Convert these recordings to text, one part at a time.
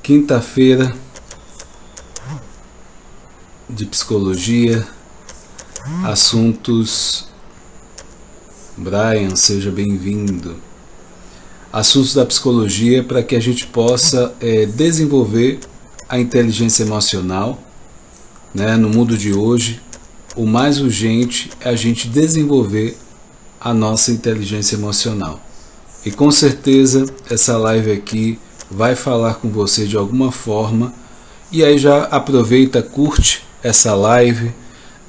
Quinta-feira de psicologia, assuntos. Brian, seja bem-vindo. Assuntos da psicologia para que a gente possa desenvolver a inteligência emocional, né? No mundo de hoje, o mais urgente é a gente desenvolver a nossa inteligência emocional. E com certeza essa live aqui vai falar com você de alguma forma. E aí já aproveita, curte essa live,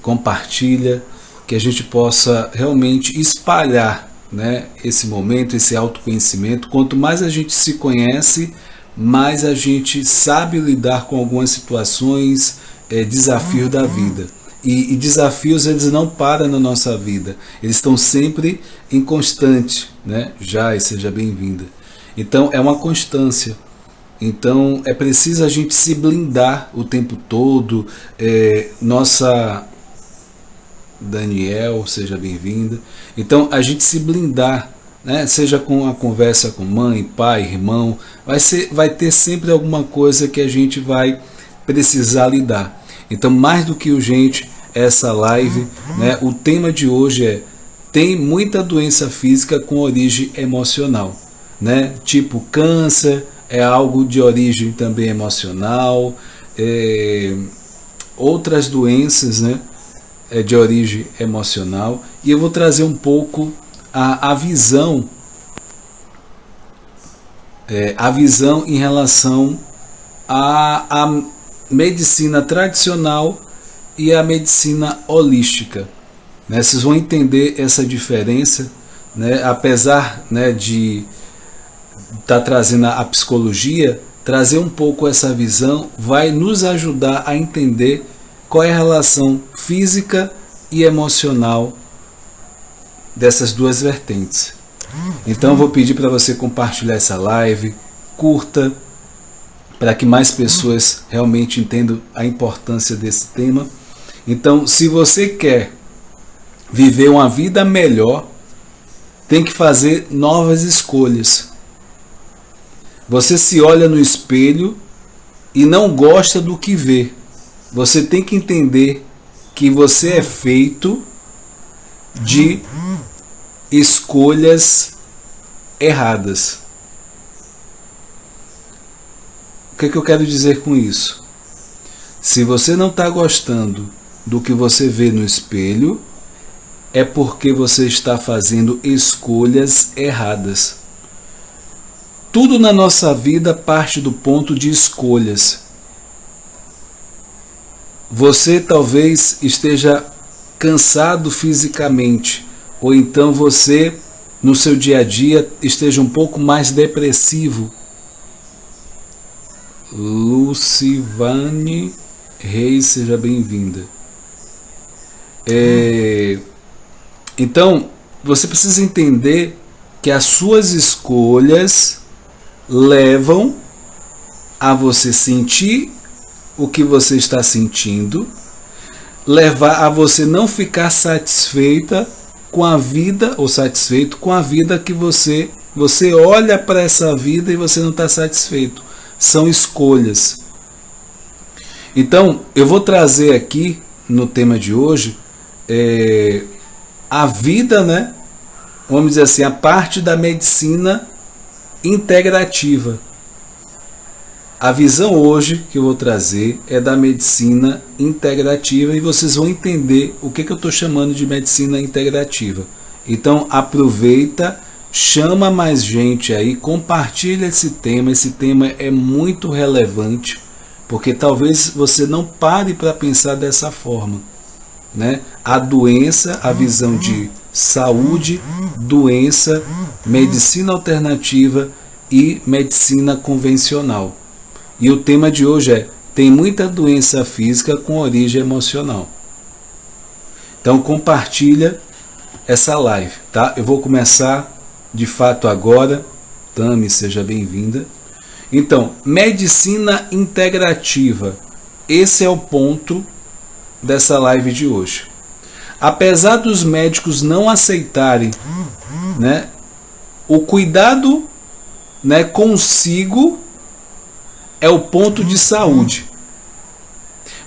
compartilha, que a gente possa realmente espalhar, né, esse momento, esse autoconhecimento. Quanto mais a gente se conhece, mais a gente sabe lidar com algumas situações, desafios da vida. E desafios, eles não param na nossa vida, eles estão sempre em constante, né? Jai, seja bem-vinda. Então é uma constância. Então é preciso a gente se blindar o tempo todo. Nossa Daniel, seja bem-vinda. Então a gente se blindar, né? Seja com a conversa com mãe, pai, irmão, vai ter sempre alguma coisa que a gente vai precisar lidar. Então, mais do que urgente, essa live, né? O tema de hoje tem muita doença física com origem emocional, né? Tipo câncer, é algo de origem também emocional, outras doenças, né? De origem emocional. E eu vou trazer um pouco a visão em relação à medicina tradicional e a medicina holística, né? Vocês vão entender essa diferença, né? Apesar, né, de estar trazendo a psicologia, trazer um pouco essa visão vai nos ajudar a entender qual é a relação física e emocional dessas duas vertentes. Então eu vou pedir para você compartilhar essa live, curta, para que mais pessoas realmente entendam a importância desse tema. Então, se você quer viver uma vida melhor, tem que fazer novas escolhas. Você se olha no espelho e não gosta do que vê. Você tem que entender que você é feito de escolhas erradas. O que eu quero dizer com isso? Se você não está gostando do que você vê no espelho, é porque você está fazendo escolhas erradas. Tudo na nossa vida parte do ponto de escolhas. Você talvez esteja cansado fisicamente, ou então você, no seu dia a dia, esteja um pouco mais depressivo. Lucivane Reis, seja bem-vinda. Então, você precisa entender que as suas escolhas levam a você sentir o que você está sentindo, levar a você não ficar satisfeita com a vida, ou satisfeito com a vida que você olha para essa vida e você não está satisfeito. São escolhas. Então, eu vou trazer aqui, no tema de hoje, a vida, né? Vamos dizer assim, a parte da medicina integrativa. A visão hoje que eu vou trazer é da medicina integrativa e vocês vão entender o que eu estou chamando de medicina integrativa. Então, aproveita, chama mais gente aí, compartilha esse tema. Esse tema é muito relevante, porque talvez você não pare para pensar dessa forma, né? A doença, a visão de saúde, doença, medicina alternativa e medicina convencional. E o tema de hoje tem muita doença física com origem emocional. Então compartilha essa live, tá? Eu vou começar de fato agora. Tami, seja bem-vinda. Então, medicina integrativa. Esse é o ponto dessa live de hoje. Apesar dos médicos não aceitarem, né, o cuidado, né, consigo é o ponto de saúde.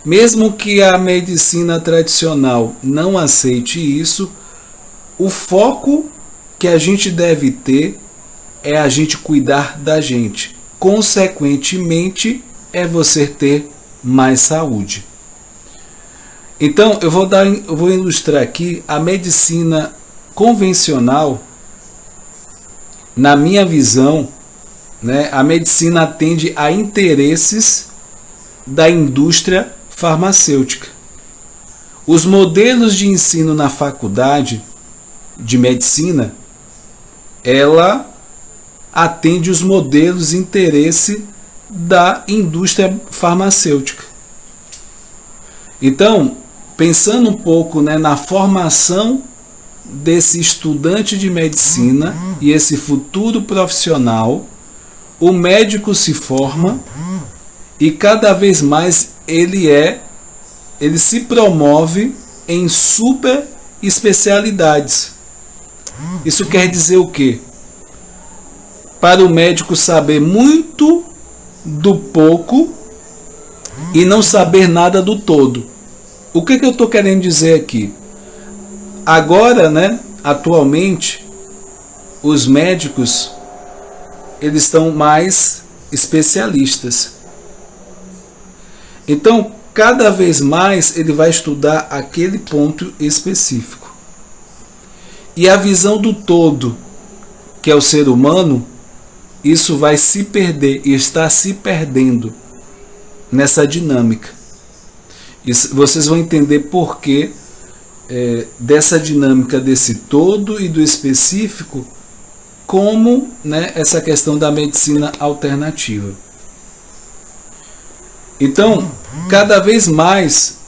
Mesmo que a medicina tradicional não aceite isso, o foco que a gente deve ter é a gente cuidar da gente. Consequentemente, é você ter mais saúde. Então, eu vou ilustrar aqui a medicina convencional. Na minha visão, né, a medicina atende a interesses da indústria farmacêutica. Os modelos de ensino na faculdade de medicina, ela atende os modelos de interesse da indústria farmacêutica. Então, pensando um pouco, né, na formação desse estudante de medicina e esse futuro profissional, o médico se forma e cada vez mais ele se promove em super especialidades. Isso quer dizer o quê? Para o médico saber muito do pouco e não saber nada do todo. O que eu estou querendo dizer aqui? Agora, né, atualmente, os médicos eles estão mais especialistas. Então, cada vez mais ele vai estudar aquele ponto específico. E a visão do todo, que é o ser humano, isso vai se perder e está se perdendo nessa dinâmica. E vocês vão entender por que dessa dinâmica desse todo e do específico, como, né, essa questão da medicina alternativa. Então, cada vez mais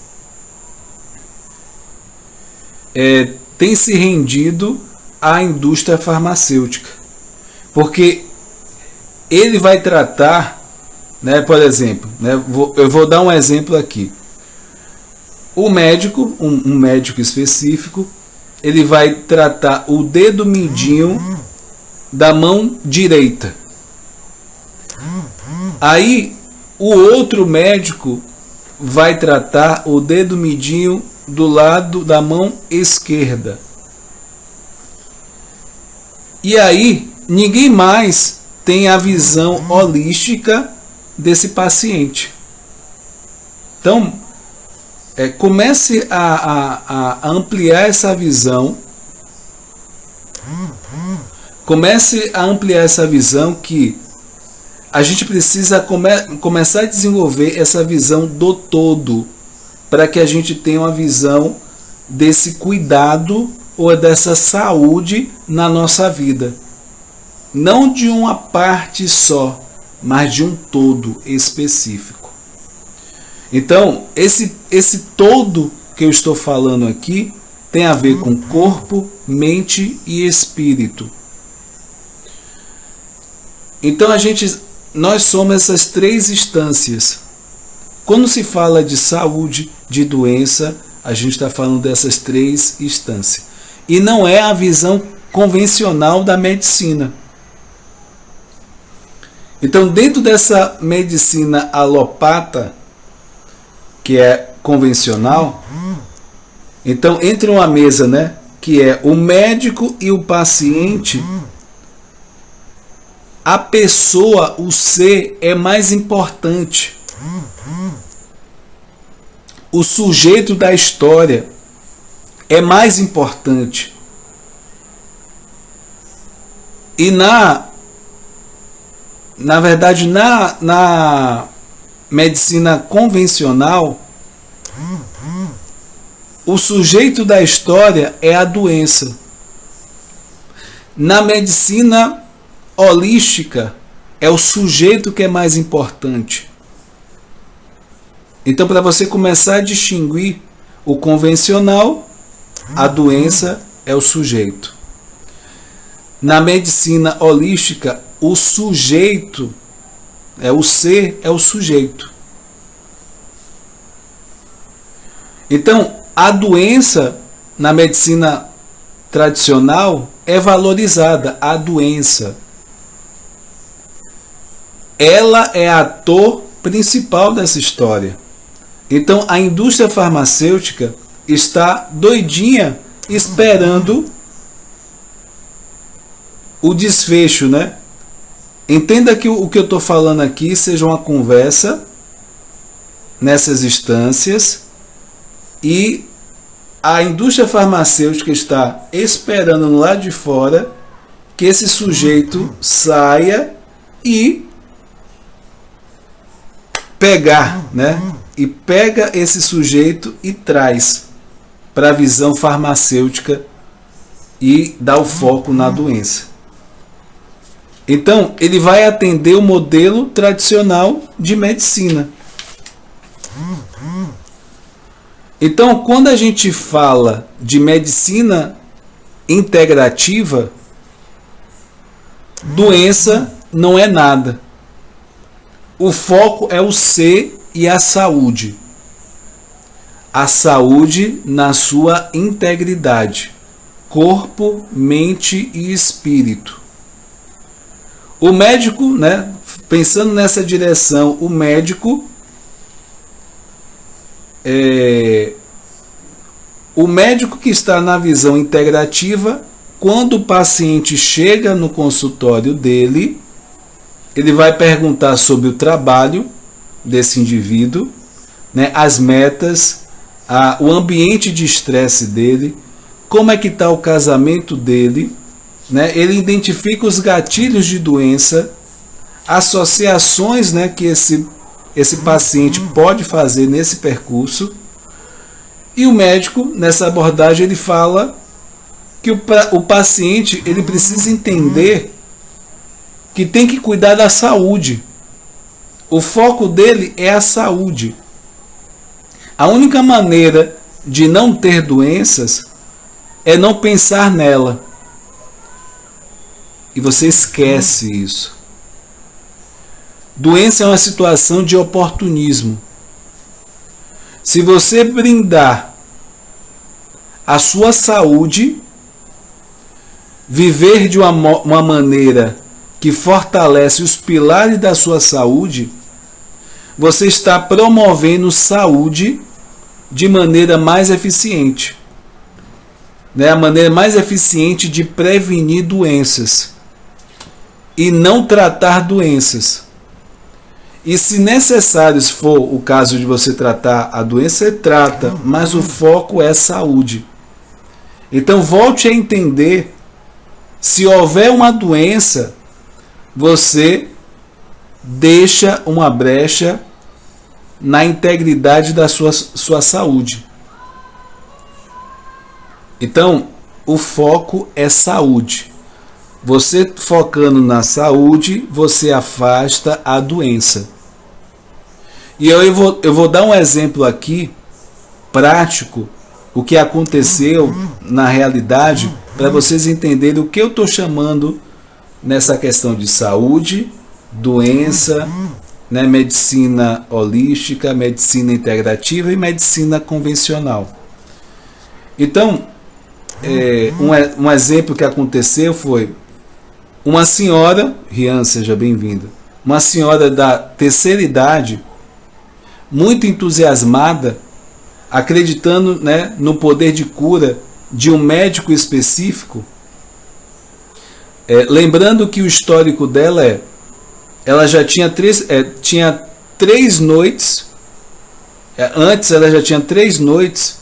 tem se rendido à indústria farmacêutica, porque ele vai tratar, né, por exemplo, né, eu vou dar um exemplo aqui. O médico, um médico específico, ele vai tratar o dedo mindinho da mão direita. Aí o outro médico vai tratar o dedo mindinho do lado da mão esquerda. E aí ninguém mais tem a visão holística desse paciente. Então, comece a ampliar essa visão. Comece a ampliar essa visão que a gente precisa começar a desenvolver essa visão do todo, para que a gente tenha uma visão desse cuidado ou dessa saúde na nossa vida. Não de uma parte só, mas de um todo específico. Então, esse todo que eu estou falando aqui tem a ver com corpo, mente e espírito. Então nós somos essas três instâncias. Quando se fala de saúde, de doença, a gente está falando dessas três instâncias. E não é a visão convencional da medicina. Então, dentro dessa medicina alopata, que é convencional, então entre uma mesa, né, que é o médico e o paciente, a pessoa, o ser, é mais importante. O sujeito da história é mais importante. E na verdade, na medicina convencional, o sujeito da história é a doença. Na medicina holística, é o sujeito que é mais importante. Então, para você começar a distinguir o convencional, a doença é o sujeito. Na medicina holística, o sujeito, o ser é o sujeito. Então, a doença na medicina tradicional é valorizada, a doença. ela é ator principal dessa história. Então a indústria farmacêutica está doidinha esperando o desfecho, né? Entenda que o que eu estou falando aqui seja uma conversa nessas instâncias e a indústria farmacêutica está esperando no lado de fora que esse sujeito saia e pegar, né? E pega esse sujeito e traz para a visão farmacêutica e dá o foco na doença. Então, ele vai atender o modelo tradicional de medicina. Então, quando a gente fala de medicina integrativa, doença não é nada. O foco é o ser e a saúde. A saúde na sua integridade, corpo, mente e espírito. O médico, né, pensando nessa direção, o médico que está na visão integrativa, quando o paciente chega no consultório dele, ele vai perguntar sobre o trabalho desse indivíduo, né, as metas, o ambiente de estresse dele, como é que está o casamento dele, né, ele identifica os gatilhos de doença, associações, né, que esse paciente pode fazer nesse percurso, e o médico, nessa abordagem, ele fala que o paciente ele precisa entender que tem que cuidar da saúde. O foco dele é a saúde. A única maneira de não ter doenças é não pensar nela. E você esquece isso. Doença é uma situação de oportunismo. Se você brindar a sua saúde, viver de uma maneira que fortalece os pilares da sua saúde, você está promovendo saúde de maneira mais eficiente. Né? A maneira mais eficiente de prevenir doenças e não tratar doenças. E se necessário for o caso de você tratar a doença, você trata, mas o foco é saúde. Então volte a entender, se houver uma doença, você deixa uma brecha na integridade da sua saúde. Então, o foco é saúde. Você focando na saúde, você afasta a doença. E eu vou dar um exemplo aqui, prático, o que aconteceu na realidade, para vocês entenderem o que eu estou chamando nessa questão de saúde, doença, né, medicina holística, medicina integrativa e medicina convencional. Então, um exemplo que aconteceu foi uma senhora, Rian, seja bem-vinda, uma senhora da terceira idade, muito entusiasmada, acreditando, né, no poder de cura de um médico específico. Lembrando que o histórico dela ela já tinha três noites, antes ela já tinha 3 noites,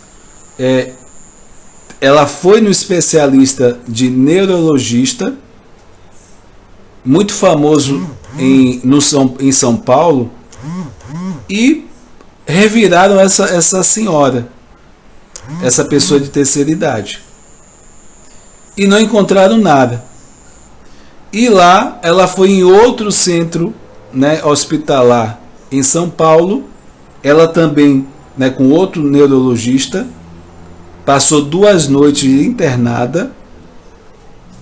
ela foi no especialista de neurologista, muito famoso em São Paulo, e reviraram essa senhora, essa pessoa de terceira idade, e não encontraram nada. E lá ela foi em outro centro, né, hospitalar em São Paulo, ela também, né, com outro neurologista, passou 2 noites internada,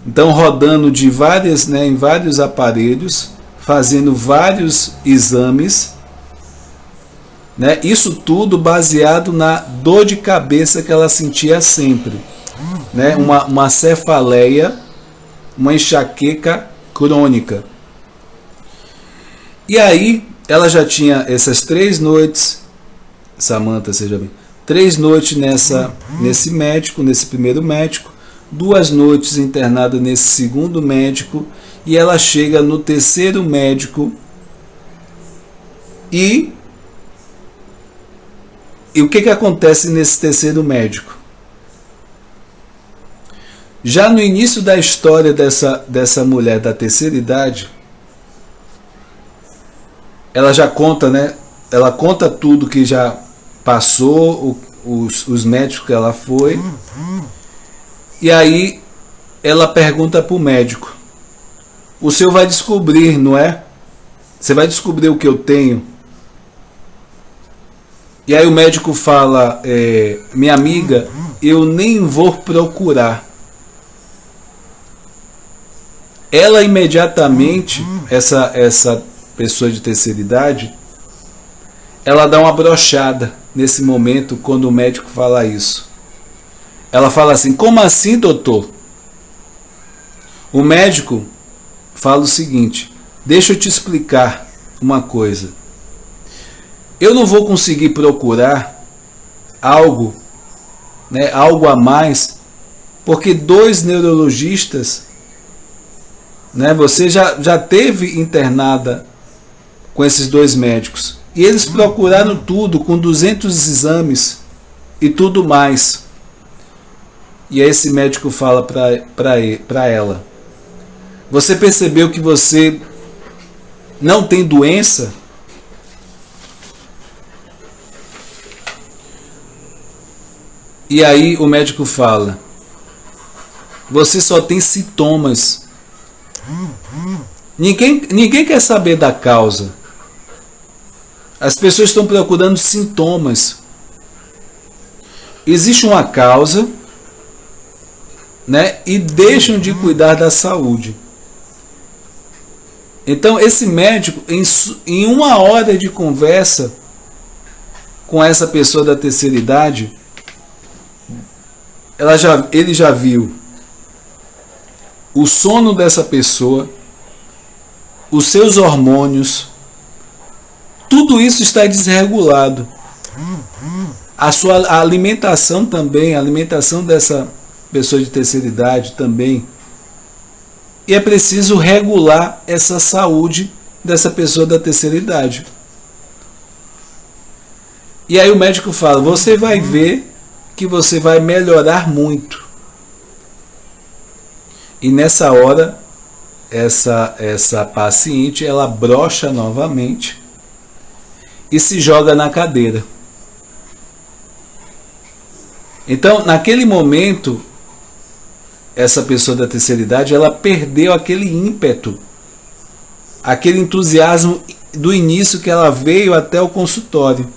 então rodando de várias, né, em vários aparelhos, fazendo vários exames, né, isso tudo baseado na dor de cabeça que ela sentia sempre, né, uma cefaleia, uma enxaqueca crônica. E aí, ela já tinha essas 3 noites, Samantha, seja bem, 3 noites nesse médico, nesse primeiro médico, 2 noites internada nesse segundo médico, e ela chega no terceiro médico e o que acontece nesse terceiro médico? Já no início da história dessa mulher da terceira idade, ela já conta, né? Ela conta tudo que já passou, os médicos que ela foi. E aí ela pergunta para o médico: o senhor vai descobrir, não é? Você vai descobrir o que eu tenho. E aí o médico fala: minha amiga, eu nem vou procurar. Ela imediatamente, essa pessoa de terceira idade, ela dá uma brochada nesse momento quando o médico fala isso. Ela fala assim: como assim, doutor? O médico fala o seguinte: deixa eu te explicar uma coisa. Eu não vou conseguir procurar algo, né, algo a mais, porque 2 neurologistas, né, você já teve internada com esses 2 médicos. E eles procuraram tudo, com 200 exames e tudo mais. E aí esse médico fala para ela: você percebeu que você não tem doença? E aí o médico fala: você só tem sintomas. Ninguém quer saber da causa. As pessoas estão procurando sintomas. Existe uma causa, né? E deixam de cuidar da saúde. Então esse médico, em 1 hora de conversa com essa pessoa da terceira idade, ele já viu o sono dessa pessoa, os seus hormônios, tudo isso está desregulado. A alimentação também, a alimentação dessa pessoa de terceira idade também. E é preciso regular essa saúde dessa pessoa da terceira idade. E aí o médico fala: você vai ver que você vai melhorar muito. E nessa hora, essa paciente, ela brocha novamente e se joga na cadeira. Então, naquele momento, essa pessoa da terceira idade, ela perdeu aquele ímpeto, aquele entusiasmo do início que ela veio até o consultório,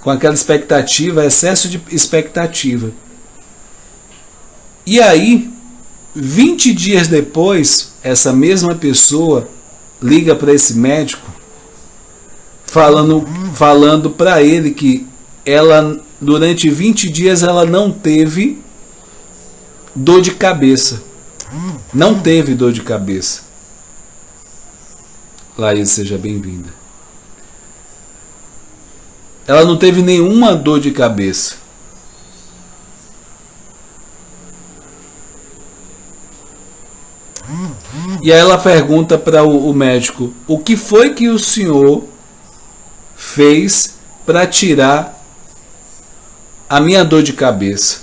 com aquela expectativa, excesso de expectativa. E aí, 20 dias depois, essa mesma pessoa liga para esse médico, falando para ele que ela, durante 20 dias, ela não teve dor de cabeça. Não teve dor de cabeça. Laís, seja bem-vinda. Ela não teve nenhuma dor de cabeça. E aí ela pergunta para o médico: o que foi que o senhor fez para tirar a minha dor de cabeça?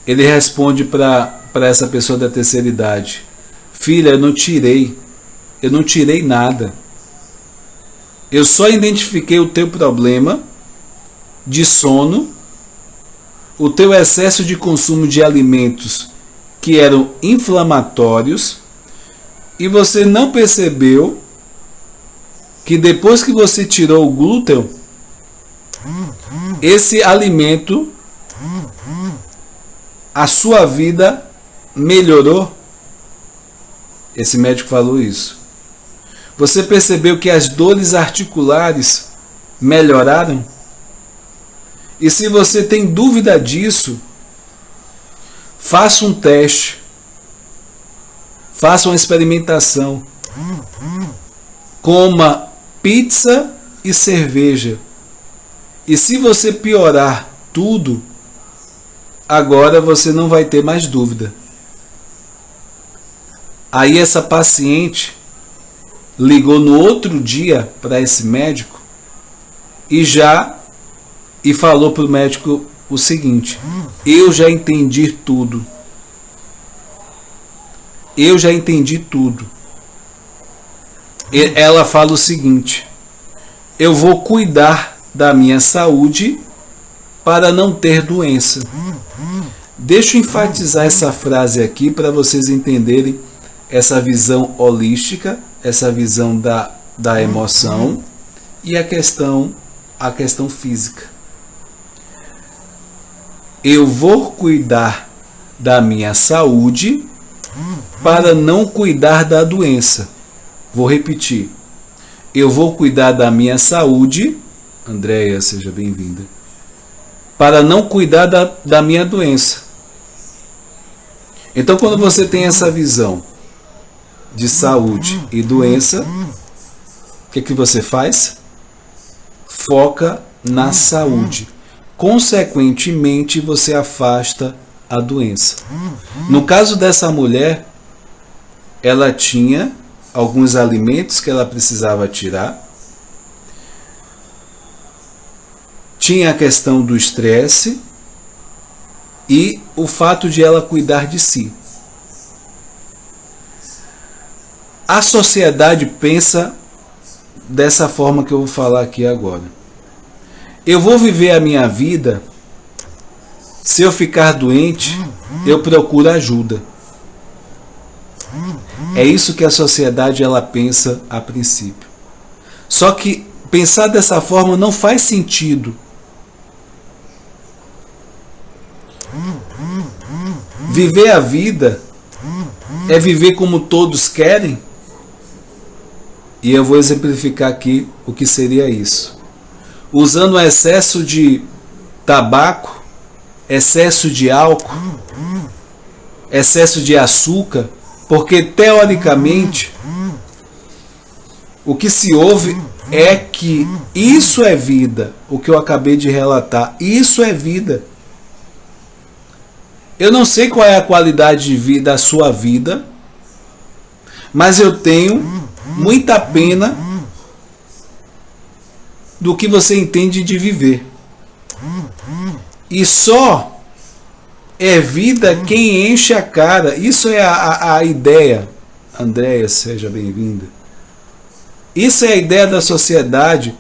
Ele responde para essa pessoa da terceira idade: filha, eu não tirei nada. Eu só identifiquei o teu problema de sono, o teu excesso de consumo de alimentos que eram inflamatórios, e você não percebeu que depois que você tirou o glúten, esse alimento, a sua vida melhorou. Esse médico falou isso. Você percebeu que as dores articulares melhoraram? E se você tem dúvida disso, faça um teste, faça uma experimentação. coma pizza e cerveja. E se você piorar tudo, agora você não vai ter mais dúvida. Aí essa paciente ligou no outro dia para esse médico e falou para o médico o seguinte: eu já entendi tudo. Eu já entendi tudo. Ela fala o seguinte: eu vou cuidar da minha saúde para não ter doença. Deixa eu enfatizar essa frase aqui para vocês entenderem essa visão holística, essa visão da emoção e a questão física. Eu vou cuidar da minha saúde para não cuidar da doença. Vou repetir. Eu vou cuidar da minha saúde, Andréia, seja bem-vinda, para não cuidar da minha doença. Então, quando você tem essa visão de saúde e doença, o que você faz? Foca na saúde. Consequentemente, você afasta a doença. No caso dessa mulher, ela tinha alguns alimentos que ela precisava tirar. Tinha a questão do estresse e o fato de ela cuidar de si. A sociedade pensa dessa forma que eu vou falar aqui agora. Eu vou viver a minha vida, se eu ficar doente, eu procuro ajuda. É isso que a sociedade ela pensa a princípio. Só que pensar dessa forma não faz sentido. Viver a vida é viver como todos querem? E eu vou exemplificar aqui o que seria isso. Usando excesso de tabaco, excesso de álcool, excesso de açúcar, porque teoricamente o que se ouve é que isso é vida, o que eu acabei de relatar, isso é vida. Eu não sei qual é a qualidade de vida da sua vida, mas eu tenho muita pena do que você entende de viver. E só é vida quem enche a cara. Isso é a ideia. Andréia, seja bem-vinda. Isso é a ideia da sociedade.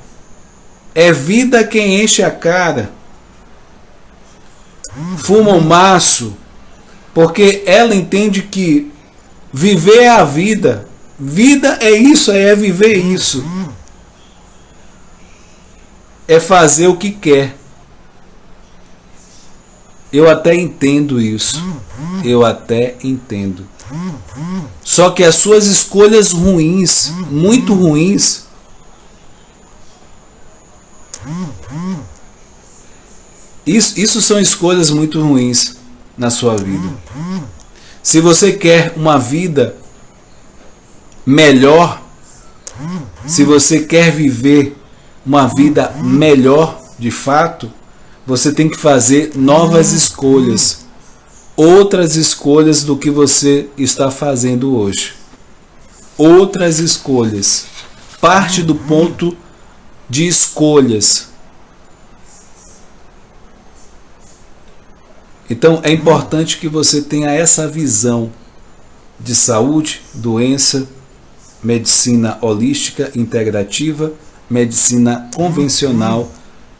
É vida quem enche a cara. Fuma um maço, porque ela entende que viver é a vida. Vida é isso, é viver isso. É fazer o que quer. Eu até entendo isso. Eu até entendo. Só que as suas escolhas ruins, muito ruins, isso são escolhas muito ruins na sua vida. Se você quer uma vida melhor, se você quer viver uma vida melhor de fato, você tem que fazer novas escolhas, outras escolhas do que você está fazendo hoje. Outras escolhas. Parte do ponto de escolhas. Então é importante que você tenha essa visão de saúde, doença, medicina holística, integrativa, medicina convencional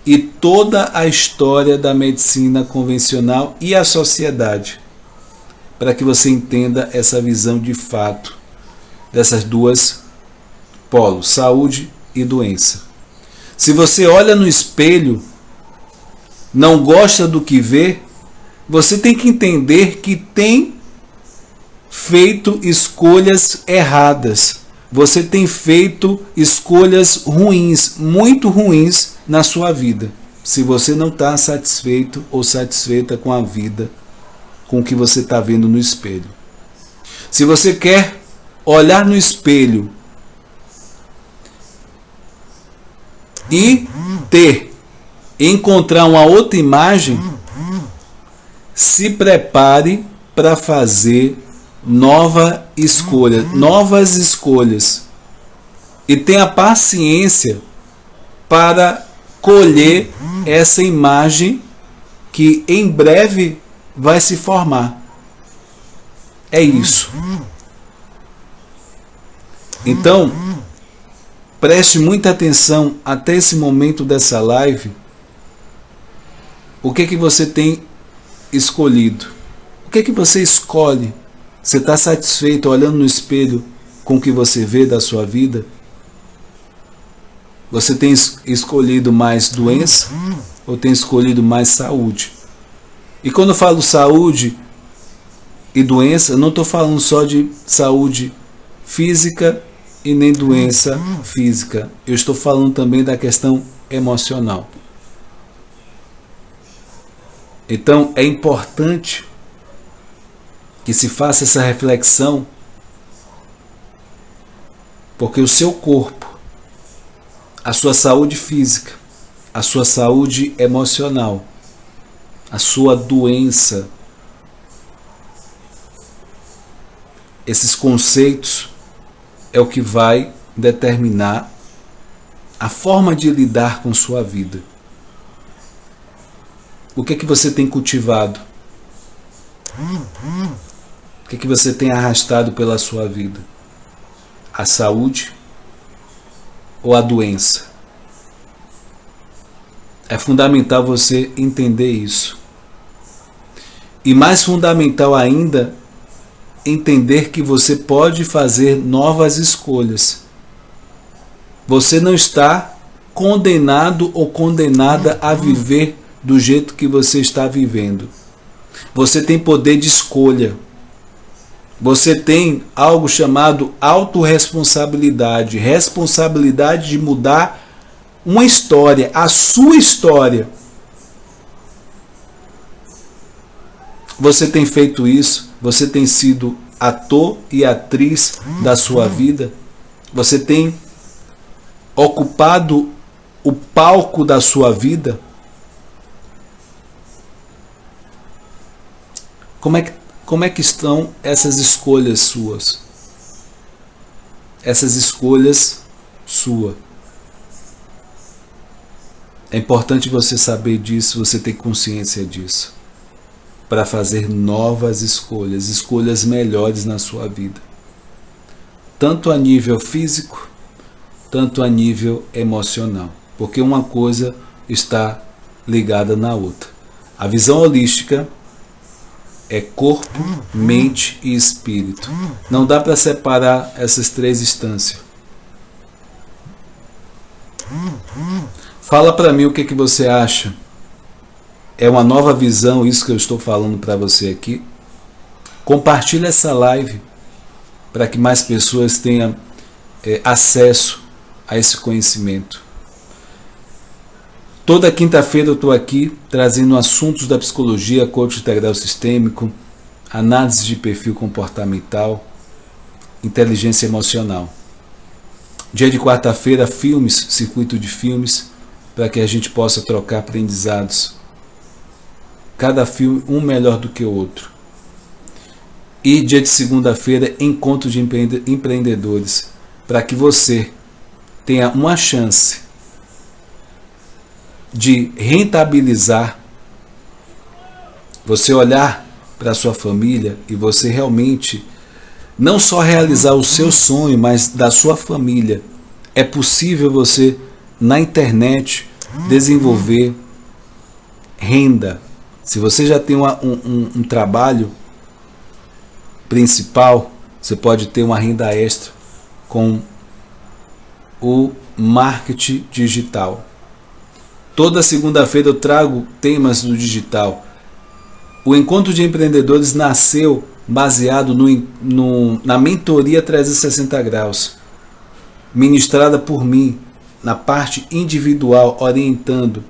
e toda a história da medicina convencional e a sociedade, para que você entenda essa visão de fato dessas duas polos, saúde e doença. Se você olha no espelho, não gosta do que vê, você tem que entender que tem feito escolhas erradas. Você tem feito escolhas ruins, muito ruins na sua vida. Se você não está satisfeito ou satisfeita com a vida, com o que você está vendo no espelho. Se você quer olhar no espelho e encontrar uma outra imagem, se prepare para fazer novas escolhas. E tenha paciência para colher essa imagem que em breve vai se formar. É isso. Então, preste muita atenção até esse momento dessa live. O que que você tem escolhido? O que que você escolhe? Você está satisfeito olhando no espelho com o que você vê da sua vida? Você tem escolhido mais doença ou tem escolhido mais saúde? E quando eu falo saúde e doença, não estou falando só de saúde física e nem doença física. Eu estou falando também da questão emocional. Então é importante que se faça essa reflexão, porque o seu corpo, a sua saúde física, a sua saúde emocional, a sua doença, esses conceitos é o que vai determinar a forma de lidar com sua vida. O que é que você tem cultivado? O que é que você tem arrastado pela sua vida? A saúde ou a doença? É fundamental você entender isso. E mais fundamental ainda, entender que você pode fazer novas escolhas. Você não está condenado ou condenada a viver do jeito que você está vivendo. Você tem poder de escolha. Você tem algo chamado autorresponsabilidade, responsabilidade de mudar uma história, a sua história. Você tem feito isso? Você tem sido ator e atriz da sua vida? Você tem ocupado o palco da sua vida? Como é que estão essas escolhas suas? Essas escolhas suas. É importante você saber disso, você ter consciência disso, para fazer novas escolhas, escolhas melhores na sua vida. Tanto a nível físico, tanto a nível emocional. Porque uma coisa está ligada na outra. A visão holística é corpo, mente e espírito. Não dá para separar essas três instâncias. Fala para mim o que você acha. É uma nova visão isso que eu estou falando para você aqui? Compartilhe essa live para que mais pessoas tenham acesso a esse conhecimento. Toda quinta-feira eu estou aqui trazendo assuntos da psicologia, coaching integral sistêmico, análise de perfil comportamental, inteligência emocional. Dia de quarta-feira, filmes, circuito de filmes, para que a gente possa trocar aprendizados. Cada filme um melhor do que o outro. E dia de segunda-feira, encontro de empreendedores, para que você tenha uma chance de rentabilizar, você olhar para a sua família e você realmente não só realizar o seu sonho, mas da sua família. É possível você, na internet, desenvolver renda. Se você já tem um trabalho principal, você pode ter uma renda extra com o marketing digital. Toda segunda-feira eu trago temas do digital. O Encontro de Empreendedores nasceu baseado na mentoria 360 graus, ministrada por mim, na parte individual, orientando.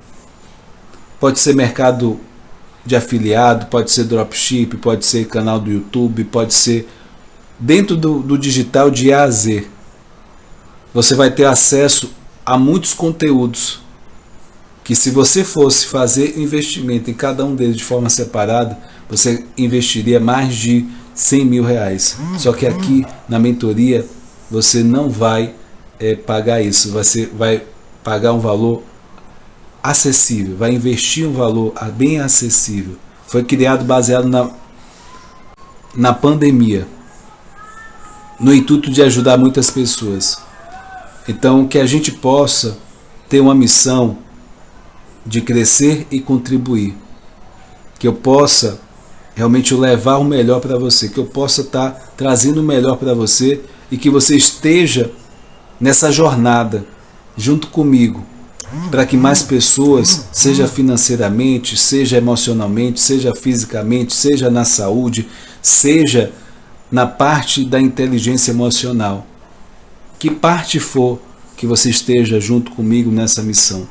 Pode ser mercado de afiliado, pode ser dropship, pode ser canal do YouTube, pode ser dentro do digital de A a Z. Você vai ter acesso a muitos conteúdos que, se você fosse fazer investimento em cada um deles de forma separada, você investiria mais de 100 mil reais. Só que aqui na mentoria você não vai pagar isso, você vai pagar um valor acessível, vai investir um valor bem acessível. Foi criado baseado na pandemia, no intuito de ajudar muitas pessoas. Então, que a gente possa ter uma missão de crescer e contribuir, que eu possa realmente levar o melhor para você, que eu possa estar trazendo o melhor para você e que você esteja nessa jornada junto comigo, para que mais pessoas, seja financeiramente, seja emocionalmente, seja fisicamente, seja na saúde, seja na parte da inteligência emocional, que parte for, que você esteja junto comigo nessa missão,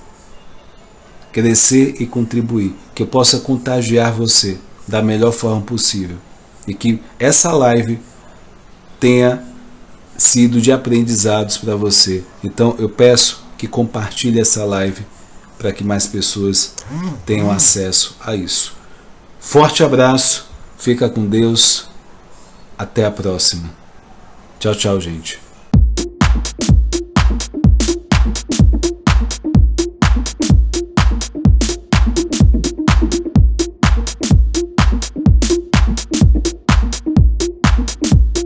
crescer e contribuir, que eu possa contagiar você da melhor forma possível e que essa live tenha sido de aprendizados para você. Então eu peço que compartilhe essa live para que mais pessoas tenham acesso a isso. Forte abraço, fica com Deus, até a próxima. Tchau, tchau, gente.